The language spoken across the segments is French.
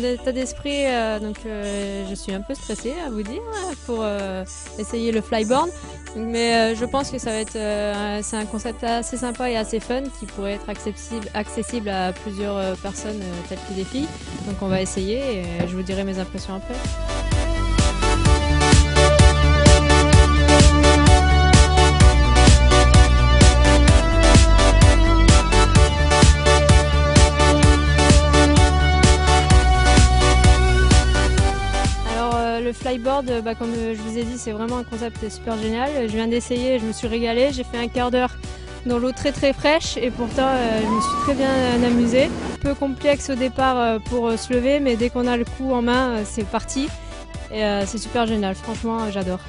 état d'esprit, je suis un peu stressée à vous dire pour essayer le flyboard. Mais je pense que ça va être c'est un concept assez sympa et assez fun qui pourrait être accessible à plusieurs personnes telles que des filles. Donc on va essayer et je vous dirai mes impressions après. Le flyboard, comme je vous ai dit, c'est vraiment un concept super génial. Je viens d'essayer, je me suis régalée. J'ai fait un quart d'heure dans l'eau très fraîche et pourtant je me suis très bien amusée. Un peu complexe au départ pour se lever, mais dès qu'on a le coup en main, c'est parti. Et c'est super génial, franchement j'adore.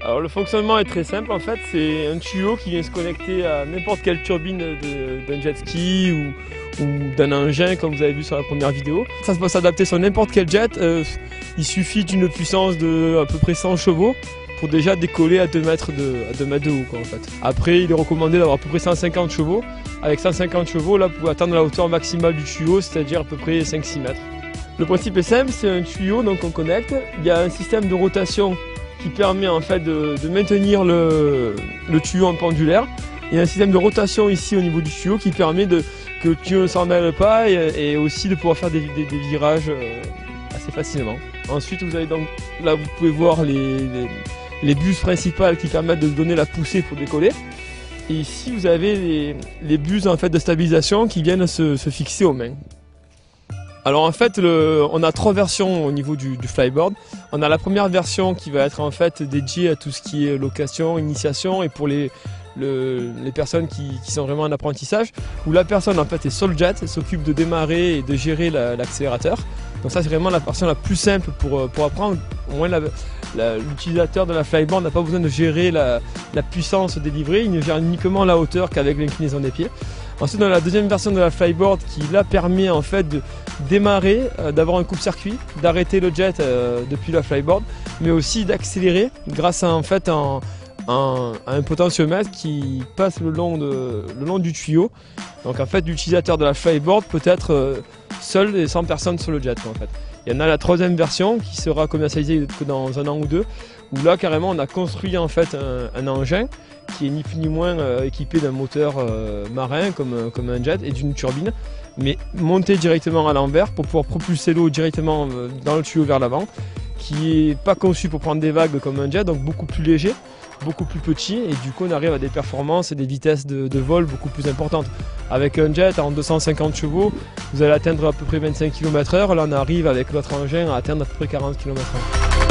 Alors le fonctionnement est très simple en fait, c'est un tuyau qui vient se connecter à n'importe quelle turbine d'un jet ski ou d'un engin comme vous avez vu sur la première vidéo. Ça peut s'adapter sur n'importe quel jet, il suffit d'une puissance de à peu près 100 chevaux pour déjà décoller à 2 mètres de haut quoi, en fait. Après il est recommandé d'avoir à peu près 150 chevaux. Avec 150 chevaux là vous pouvez atteindre la hauteur maximale du tuyau, c'est-à-dire à peu près 5-6 mètres. Le principe est simple, c'est un tuyau donc on connecte, il y a un système de rotation qui permet en fait de maintenir le tuyau en pendulaire. Il y a un système de rotation ici au niveau du tuyau qui permet que le tuyau ne s'en mêle pas et aussi de pouvoir faire des virages assez facilement. Ensuite vous avez donc là vous pouvez voir les buses principales qui permettent de donner la poussée pour décoller. Et ici vous avez les buses en fait de stabilisation qui viennent se fixer aux mains. Alors en fait, on a 3 versions au niveau du flyboard. On a la première version qui va être en fait dédiée à tout ce qui est location, initiation et pour les personnes qui sont vraiment en apprentissage, où la personne en fait est sur le jet, s'occupe de démarrer et de gérer l'accélérateur. Donc ça c'est vraiment la version la plus simple pour apprendre. Au moins l'utilisateur de la flyboard n'a pas besoin de gérer la puissance délivrée, il ne gère uniquement la hauteur qu'avec l'inclinaison des pieds. Ensuite on a la deuxième version de la flyboard qui là permet en fait de démarrer, d'avoir un coupe-circuit, d'arrêter le jet depuis la flyboard, mais aussi d'accélérer grâce à en fait un potentiomètre qui passe le long du tuyau. Donc en fait l'utilisateur de la flyboard peut être seul et sans personne sur le jet en fait. Il y en a la troisième version qui sera commercialisée que dans 1 an ou 2, où là carrément on a construit en fait un engin qui est ni plus ni moins équipé d'un moteur marin comme un jet et d'une turbine, mais monté directement à l'envers pour pouvoir propulser l'eau directement dans le tuyau vers l'avant, qui n'est pas conçu pour prendre des vagues comme un jet, donc beaucoup plus léger, beaucoup plus petit, et du coup on arrive à des performances et des vitesses de vol beaucoup plus importantes. Avec un jet en 250 chevaux, vous allez atteindre à peu près 25 km/h, là on arrive avec notre engin à atteindre à peu près 40 km/h.